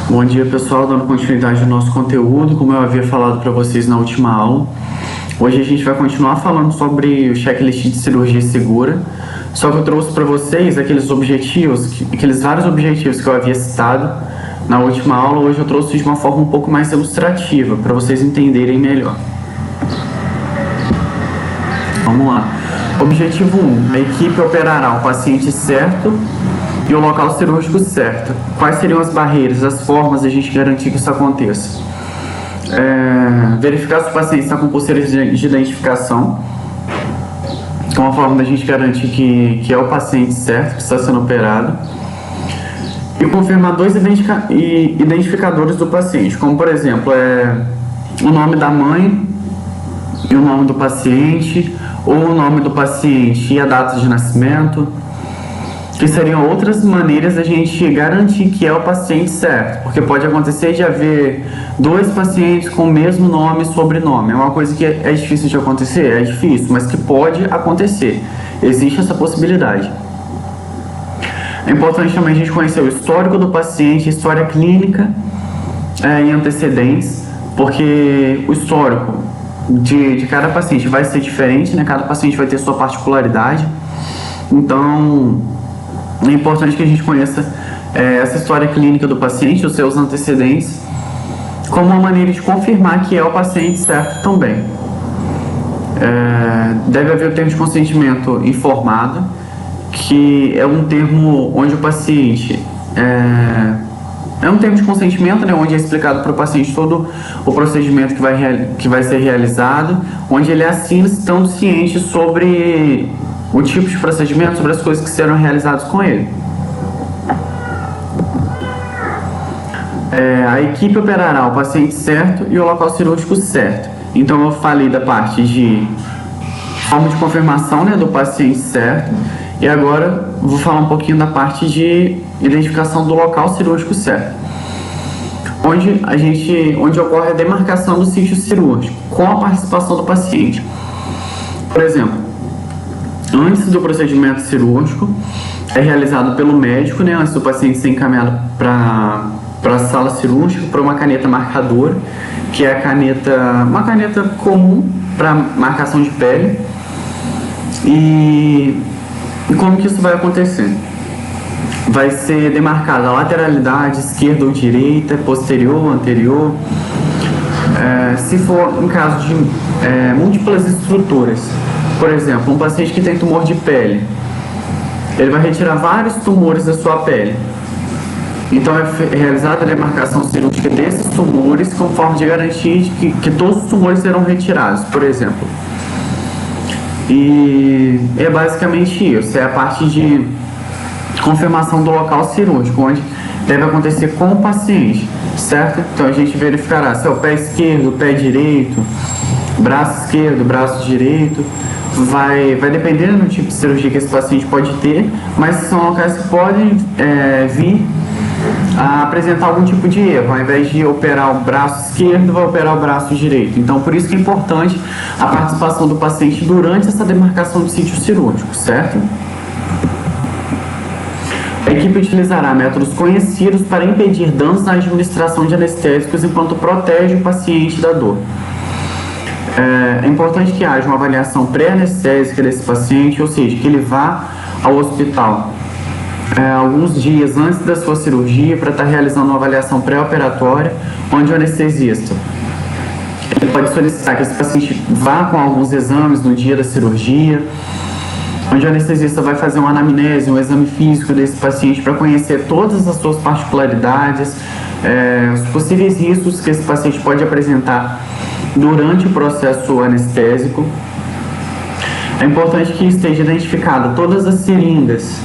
Bom dia, pessoal, dando continuidade ao nosso conteúdo, como eu havia falado para vocês na última aula. Hoje a gente vai continuar falando sobre o checklist de cirurgia segura, só que eu trouxe para vocês aqueles vários objetivos que eu havia citado na última aula. Hoje eu trouxe de uma forma um pouco mais ilustrativa, para vocês entenderem melhor. Vamos lá. Objetivo 1. A equipe operará o paciente certo e o local cirúrgico certo. Quais seriam as barreiras, as formas de a gente garantir que isso aconteça? Verificar se o paciente está com pulseiras de identificação, que é uma forma da gente garantir que é o paciente certo que está sendo operado. E confirmar dois identificadores do paciente, como por exemplo, o nome da mãe e o nome do paciente, ou o nome do paciente e a data de nascimento, que seriam outras maneiras da gente garantir que é o paciente certo, porque pode acontecer de haver dois pacientes com o mesmo nome e sobrenome. É uma coisa que é difícil de acontecer? É difícil, mas que pode acontecer. Existe essa possibilidade. É importante também a gente conhecer o histórico do paciente, história clínica e antecedentes, porque o histórico de cada paciente vai ser diferente, né? Cada paciente vai ter sua particularidade. Então, é importante que a gente conheça essa história clínica do paciente, os seus antecedentes, como uma maneira de confirmar que é o paciente certo também. Deve haver o termo de consentimento informado, que é um termo onde o paciente... É um termo de consentimento, né, onde é explicado para o paciente todo o procedimento que vai ser realizado, onde ele assina estando ciente sobre o tipo de procedimento, sobre as coisas que serão realizadas com ele. A equipe operará o paciente certo e o local cirúrgico certo. Então eu falei da parte de forma de confirmação, né, do paciente certo, e agora vou falar um pouquinho da parte de identificação do local cirúrgico certo, onde ocorre a demarcação do sítio cirúrgico com a participação do paciente. Por exemplo, antes do procedimento cirúrgico é realizado pelo médico, né, antes do paciente ser encaminhado para a sala cirúrgica, para uma caneta marcadora, que é uma caneta comum para marcação de pele. E como que isso vai acontecer? Vai ser demarcada a lateralidade, esquerda ou direita, posterior ou anterior. Se for em caso de múltiplas estruturas, por exemplo, um paciente que tem tumor de pele, ele vai retirar vários tumores da sua pele. Então é realizada a demarcação cirúrgica desses tumores com forma de garantir que todos os tumores serão retirados, por exemplo. E é basicamente isso, é a parte de confirmação do local cirúrgico, onde deve acontecer com o paciente, certo? Então a gente verificará se é o pé esquerdo, o pé direito, braço esquerdo, braço direito. Vai depender do tipo de cirurgia que esse paciente pode ter, mas são locais que podem vir a apresentar algum tipo de erro. Ao invés de operar o braço esquerdo, vai operar o braço direito. Então, por isso que é importante a participação do paciente durante essa demarcação do sítio cirúrgico, certo? A equipe utilizará métodos conhecidos para impedir danos na administração de anestésicos enquanto protege o paciente da dor. É importante que haja uma avaliação pré-anestésica desse paciente, ou seja, que ele vá ao hospital alguns dias antes da sua cirurgia para estar realizando uma avaliação pré-operatória, onde o anestesista ele pode solicitar que esse paciente vá com alguns exames no dia da cirurgia, onde o anestesista vai fazer uma anamnese, um exame físico desse paciente para conhecer todas as suas particularidades, os possíveis riscos que esse paciente pode apresentar durante o processo anestésico. É importante que esteja identificada todas as seringas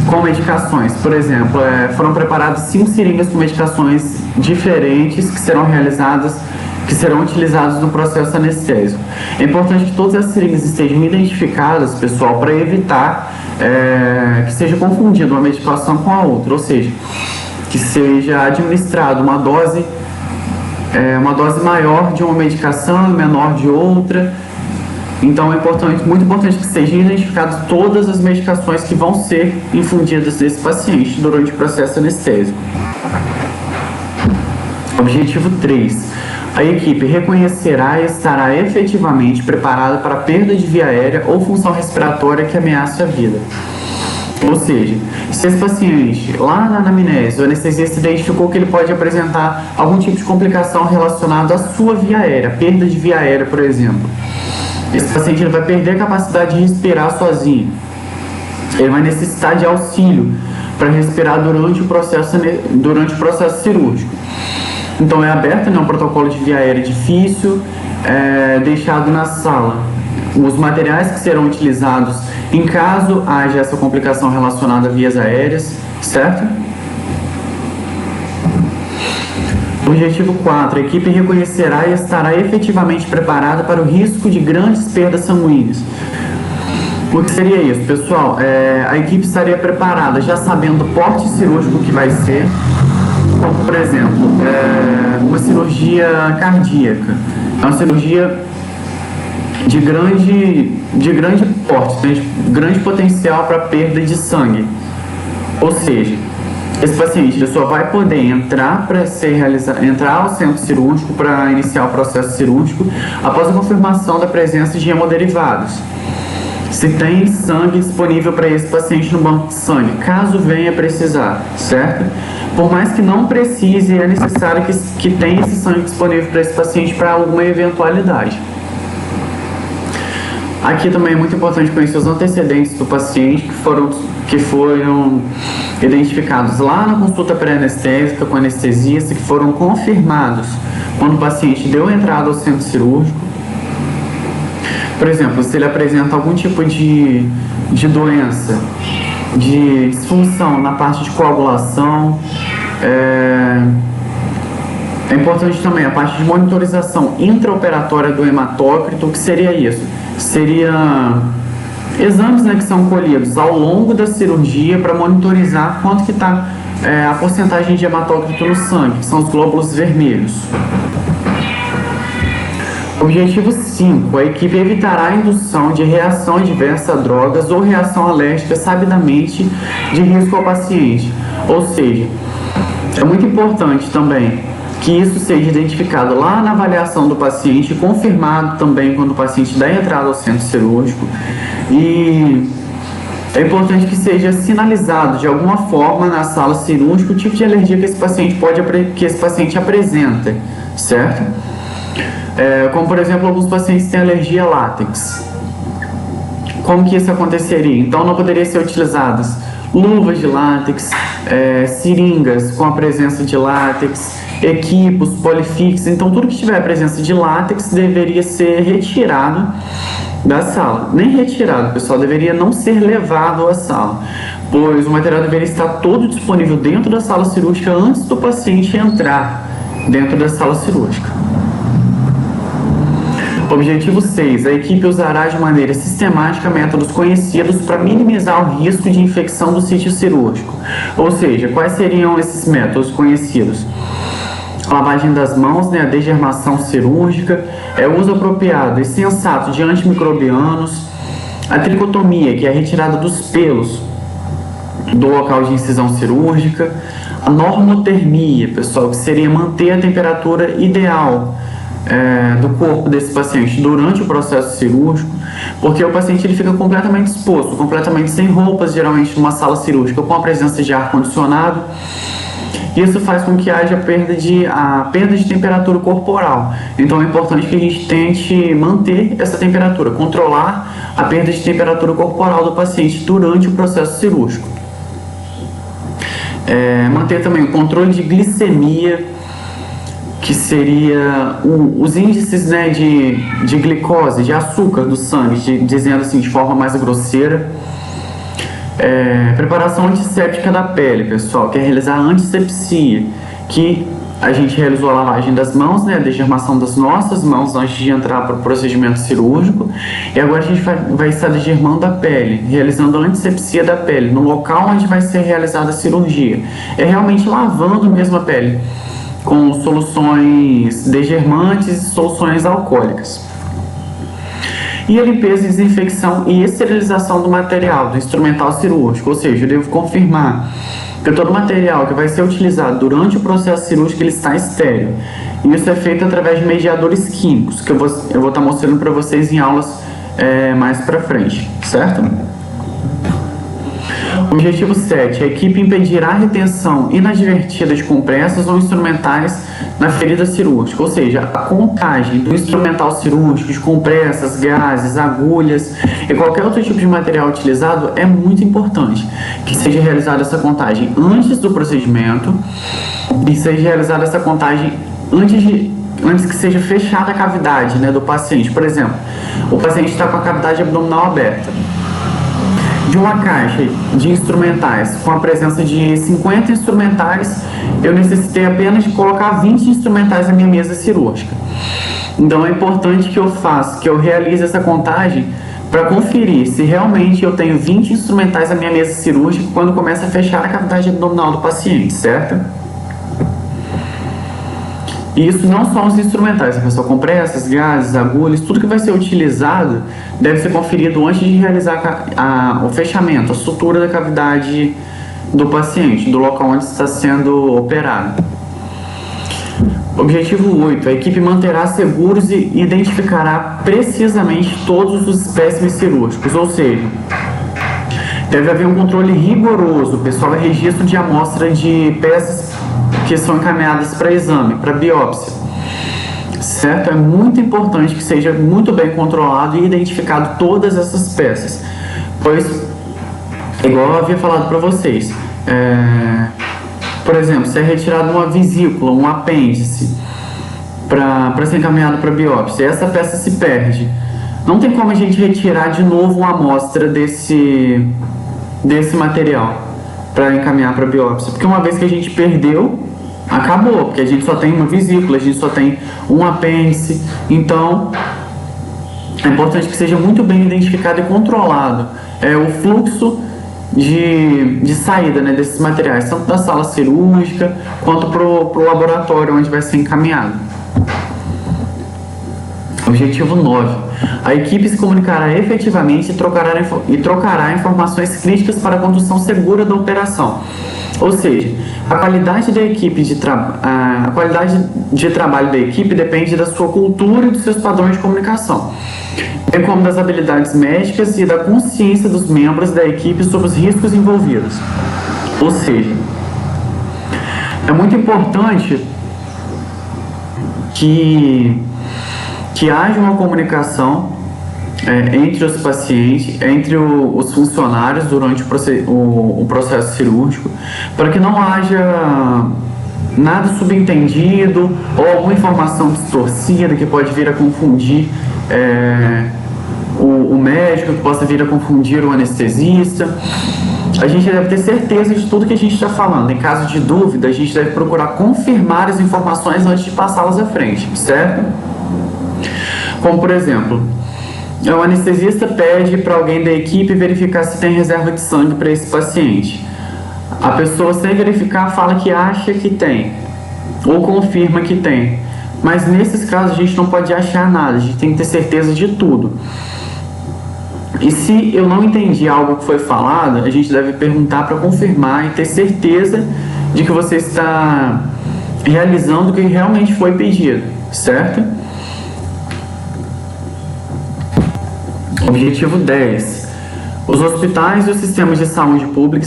com medicações. Por exemplo, foram preparadas 5 seringas com medicações diferentes que serão utilizadas no processo anestésico. É importante que todas as seringas estejam identificadas, pessoal, para evitar que seja confundida uma medicação com a outra, ou seja, que seja administrada uma dose maior de uma medicação e menor de outra. Então é muito importante que sejam identificadas todas as medicações que vão ser infundidas nesse paciente durante o processo anestésico. Objetivo 3. A equipe reconhecerá e estará efetivamente preparada para a perda de via aérea ou função respiratória que ameace a vida. Ou seja, se esse paciente, lá na anamnese, o anestesista identificou que ele pode apresentar algum tipo de complicação relacionada à sua via aérea, perda de via aérea, por exemplo. Esse paciente ele vai perder a capacidade de respirar sozinho. Ele vai necessitar de auxílio para respirar durante o processo cirúrgico. Então é aberto, né, um protocolo de via aérea difícil, deixado na sala. Os materiais que serão utilizados em caso haja essa complicação relacionada a vias aéreas, certo? Objetivo 4. A equipe reconhecerá e estará efetivamente preparada para o risco de grandes perdas sanguíneas. O que seria isso, pessoal? A equipe estaria preparada já sabendo o porte cirúrgico que vai ser, como, por exemplo, uma cirurgia cardíaca. É uma cirurgia de grande porte, de grande potencial para perda de sangue. Ou seja, esse paciente só vai poder entrar ao centro cirúrgico para iniciar o processo cirúrgico após a confirmação da presença de hemoderivados. Se tem sangue disponível para esse paciente no banco de sangue, caso venha precisar, certo? Por mais que não precise, é necessário que tenha esse sangue disponível para esse paciente para alguma eventualidade. Aqui também é muito importante conhecer os antecedentes do paciente que foram identificados lá na consulta pré-anestésica com anestesista, que foram confirmados quando o paciente deu entrada ao centro cirúrgico. Por exemplo, se ele apresenta algum tipo de doença, de disfunção na parte de coagulação, é importante também a parte de monitorização intraoperatória do hematócrito. O que seria isso? Seria exames, né, que são colhidos ao longo da cirurgia para monitorizar quanto que está a porcentagem de hematócrito no sangue, que são os glóbulos vermelhos. Objetivo 5. A equipe evitará a indução de reação adversa a drogas ou reação alérgica sabidamente de risco ao paciente. Ou seja, é muito importante também que isso seja identificado lá na avaliação do paciente, confirmado também quando o paciente dá entrada ao centro cirúrgico, e é importante que seja sinalizado de alguma forma na sala cirúrgica o tipo de alergia que esse paciente apresenta, certo? Como por exemplo, alguns pacientes têm alergia a látex. Como que isso aconteceria? Então não poderia ser utilizadas luvas de látex, seringas com a presença de látex, equipos, polifix. Então tudo que tiver a presença de látex deveria ser retirado da sala. Nem retirado, pessoal, deveria não ser levado à sala, pois o material deveria estar todo disponível dentro da sala cirúrgica antes do paciente entrar dentro da sala cirúrgica. Objetivo 6. A equipe usará de maneira sistemática métodos conhecidos para minimizar o risco de infecção do sítio cirúrgico. Ou seja, quais seriam esses métodos conhecidos? A lavagem das mãos, né, a degermação cirúrgica, o uso apropriado e sensato de antimicrobianos, a tricotomia, que é a retirada dos pelos do local de incisão cirúrgica, a normotermia, pessoal, que seria manter a temperatura ideal do corpo desse paciente durante o processo cirúrgico, porque o paciente ele fica completamente exposto, completamente sem roupas, geralmente numa sala cirúrgica com a presença de ar-condicionado. Isso faz com que haja a perda de temperatura corporal. Então é importante que a gente tente manter essa temperatura, controlar a perda de temperatura corporal do paciente durante o processo cirúrgico. Manter também o controle de glicemia, que seria os índices, né, de glicose, de açúcar do sangue, dizendo assim de forma mais grosseira. Preparação antisséptica da pele, pessoal, que é realizar a antisepsia, que a gente realizou a lavagem das mãos, né, a degermação das nossas mãos antes de entrar para o procedimento cirúrgico, e agora a gente vai estar degermando a pele, realizando a antisepsia da pele, no local onde vai ser realizada a cirurgia. É realmente lavando mesmo a pele, com soluções degermantes e soluções alcoólicas. E a limpeza, desinfecção e esterilização do material, do instrumental cirúrgico, ou seja, eu devo confirmar Porque todo material que vai ser utilizado durante o processo cirúrgico ele está estéril. E isso é feito através de mediadores químicos, que eu vou estar mostrando para vocês em aulas mais para frente, certo? Objetivo 7. A equipe impedirá a retenção inadvertida de compressas ou instrumentais na ferida cirúrgica, ou seja, a contagem do instrumental cirúrgico, de compressas, gases, agulhas e qualquer outro tipo de material utilizado é muito importante que seja realizada essa contagem antes do procedimento e seja realizada essa contagem antes que seja fechada a cavidade, né, do paciente. Por exemplo, o paciente está com a cavidade abdominal aberta. De uma caixa de instrumentais com a presença de 50 instrumentais, eu necessitei apenas de colocar 20 instrumentais na minha mesa cirúrgica. Então é importante que eu realize essa contagem para conferir se realmente eu tenho 20 instrumentais na minha mesa cirúrgica quando começa a fechar a cavidade abdominal do paciente, certo? E isso não só os instrumentais, só compressas, gases, agulhas, tudo que vai ser utilizado deve ser conferido antes de realizar o fechamento, a sutura da cavidade do paciente, do local onde está sendo operado. Objetivo 8. A equipe manterá seguros e identificará precisamente todos os espécimes cirúrgicos, ou seja, deve haver um controle rigoroso, pessoal, é registro de amostra de peças que são encaminhadas para exame, para biópsia, certo? É muito importante que seja muito bem controlado e identificado todas essas peças, pois, igual eu havia falado para vocês, por exemplo, se é retirado uma vesícula, um apêndice, para ser encaminhado para biópsia, e essa peça se perde, não tem como a gente retirar de novo uma amostra desse material para encaminhar para biópsia, porque uma vez que a gente perdeu, acabou, porque a gente só tem uma vesícula, a gente só tem um apêndice. Então é importante que seja muito bem identificado e controlado o fluxo de saída, né, desses materiais, tanto da sala cirúrgica quanto para o laboratório onde vai ser encaminhado. Objetivo 9. A equipe se comunicará efetivamente e trocará informações críticas para a condução segura da operação. Ou seja, a qualidade de trabalho da equipe depende da sua cultura e dos seus padrões de comunicação, bem como das habilidades médicas e da consciência dos membros da equipe sobre os riscos envolvidos. Ou seja, é muito importante que haja uma comunicação entre os pacientes, entre os funcionários durante o processo cirúrgico, para que não haja nada subentendido ou alguma informação distorcida que pode vir a confundir o médico, que possa vir a confundir o anestesista. A gente deve ter certeza de tudo que a gente está falando. Em caso de dúvida, a gente deve procurar confirmar as informações antes de passá-las à frente, certo? Como, por exemplo, o anestesista pede para alguém da equipe verificar se tem reserva de sangue para esse paciente. A pessoa, sem verificar, fala que acha que tem, ou confirma que tem. Mas nesses casos a gente não pode achar nada, a gente tem que ter certeza de tudo. E se eu não entendi algo que foi falado, a gente deve perguntar para confirmar e ter certeza de que você está realizando o que realmente foi pedido, certo? Objetivo 10. Os hospitais e os sistemas de saúde pública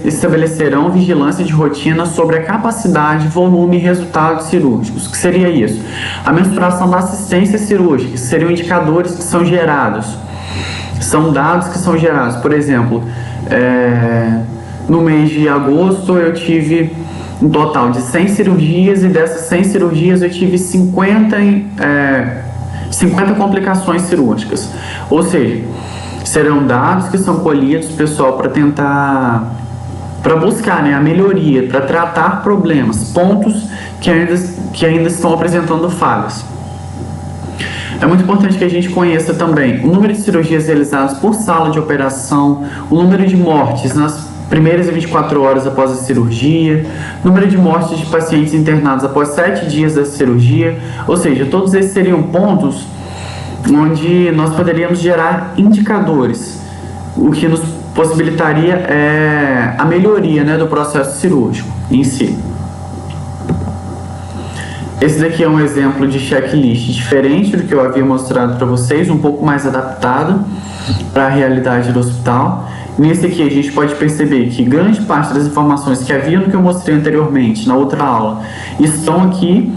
estabelecerão vigilância de rotina sobre a capacidade, volume e resultados cirúrgicos. O que seria isso? A mensuração da assistência cirúrgica, que seriam indicadores que são gerados. São dados que são gerados. Por exemplo, no mês de agosto eu tive um total de 100 cirurgias e dessas 100 cirurgias eu tive 50 complicações cirúrgicas. Ou seja, serão dados que são colhidos, pessoal, para buscar, né, a melhoria, para tratar problemas, pontos que ainda estão apresentando falhas. É muito importante que a gente conheça também o número de cirurgias realizadas por sala de operação, o número de mortes nas primeiras 24 horas após a cirurgia, número de mortes de pacientes internados após 7 dias da cirurgia, ou seja, todos esses seriam pontos onde nós poderíamos gerar indicadores, o que nos possibilitaria a melhoria, né, do processo cirúrgico em si. Esse daqui é um exemplo de checklist diferente do que eu havia mostrado para vocês, um pouco mais adaptado para a realidade do hospital. Nesse aqui a gente pode perceber que grande parte das informações que havia no que eu mostrei anteriormente, na outra aula, estão aqui,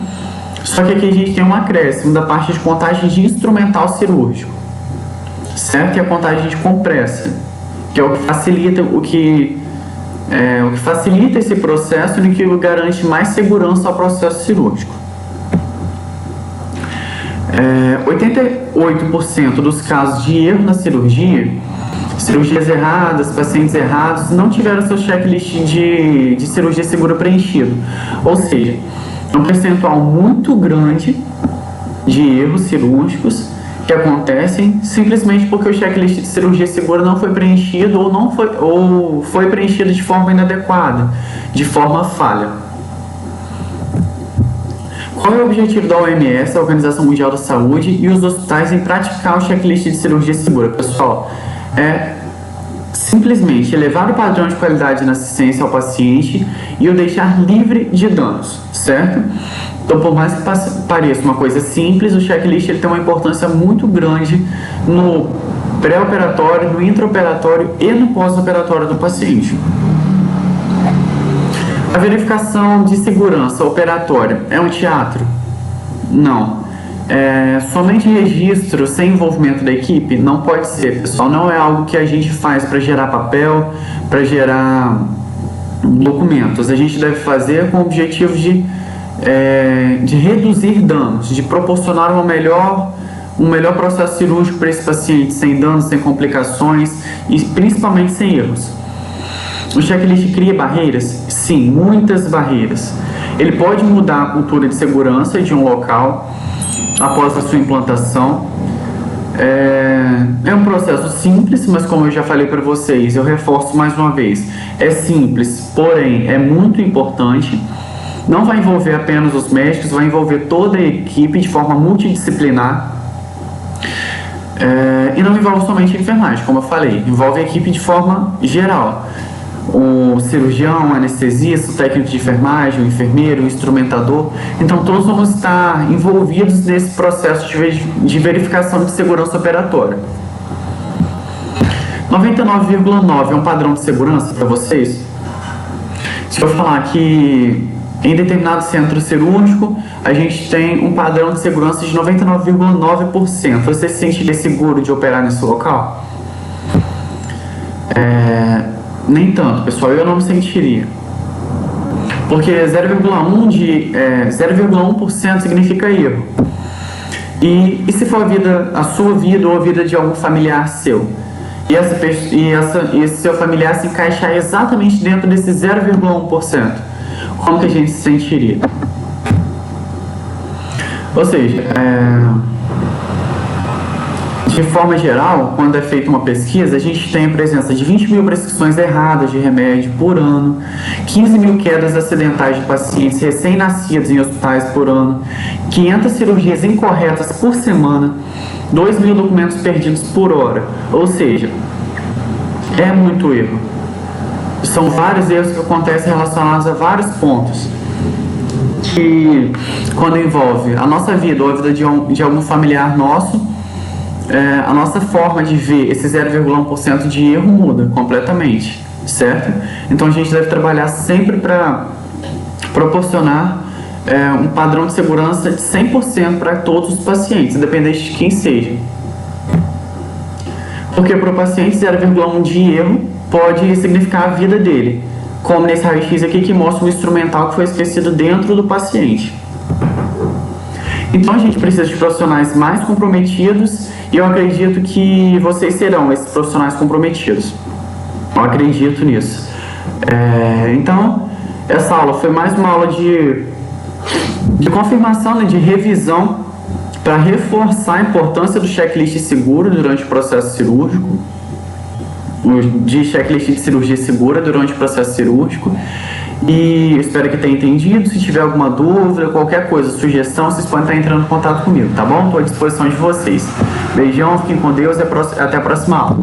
só que aqui a gente tem um acréscimo da parte de contagem de instrumental cirúrgico, certo? E a contagem de compressa, que é o que facilita facilita esse processo e que garante mais segurança ao processo cirúrgico. 88% dos casos de erro na cirurgias erradas, pacientes errados, não tiveram seu checklist de cirurgia segura preenchido. Ou seja, é um percentual muito grande de erros cirúrgicos que acontecem simplesmente porque o checklist de cirurgia segura não foi preenchido ou foi preenchido de forma inadequada, de forma falha. Qual é o objetivo da OMS, a Organização Mundial da Saúde, e os hospitais em praticar o checklist de cirurgia segura? Pessoal, é simplesmente elevar o padrão de qualidade na assistência ao paciente e o deixar livre de danos, certo? Então, por mais que pareça uma coisa simples, o checklist ele tem uma importância muito grande no pré-operatório, no intraoperatório e no pós-operatório do paciente. A verificação de segurança operatória é um teatro? Não. Somente registro sem envolvimento da equipe? Não pode ser, pessoal. Não é algo que a gente faz para gerar papel, para gerar documentos. A gente deve fazer com o objetivo de reduzir danos, de proporcionar um melhor processo cirúrgico para esse paciente, sem danos, sem complicações e principalmente sem erros. O checklist cria barreiras? Sim, muitas barreiras. Ele pode mudar a cultura de segurança de um local após a sua implantação. É um processo simples, mas como eu já falei para vocês, eu reforço mais uma vez, é simples, porém é muito importante. Não vai envolver apenas os médicos, vai envolver toda a equipe de forma multidisciplinar. E não envolve somente a enfermagem, como eu falei, envolve a equipe de forma geral. O cirurgião, o anestesista, o técnico de enfermagem, o enfermeiro, o instrumentador. Então todos vamos estar envolvidos nesse processo de verificação de segurança operatória. 99,9 é um padrão de segurança para vocês? Se eu falar que em determinado centro cirúrgico a gente tem um padrão de segurança de 99,9%, você se sentiria seguro de operar nesse local? Nem tanto, pessoal, eu não me sentiria. Porque 0,1% significa erro. E se for a sua vida ou a vida de algum familiar seu? E esse seu familiar se encaixar exatamente dentro desse 0,1%? Como que a gente se sentiria? Ou seja, de forma geral, quando é feita uma pesquisa, a gente tem a presença de 20 mil prescrições erradas de remédio por ano, 15 mil quedas acidentais de pacientes recém-nascidos em hospitais por ano, 500 cirurgias incorretas por semana, 2 mil documentos perdidos por hora. Ou seja, é muito erro. São vários erros que acontecem relacionados a vários pontos. Que, quando envolve a nossa vida ou a vida de algum familiar nosso, a nossa forma de ver esse 0,1% de erro muda completamente, certo? Então a gente deve trabalhar sempre para proporcionar um padrão de segurança de 100% para todos os pacientes, independente de quem seja. Porque para o paciente 0,1 de erro pode significar a vida dele, como nesse raio-x aqui que mostra um instrumental que foi esquecido dentro do paciente. Então a gente precisa de profissionais mais comprometidos e eu acredito que vocês serão esses profissionais comprometidos. Eu acredito nisso. Então, essa aula foi mais uma aula de confirmação, né, de revisão para reforçar a importância do checklist seguro durante o processo cirúrgico, de checklist de cirurgia segura durante o processo cirúrgico. E eu espero que tenha entendido. Se tiver alguma dúvida, qualquer coisa, sugestão, vocês podem estar entrando em contato comigo, tá bom? Estou à disposição de vocês. Beijão, fiquem com Deus e até a próxima aula.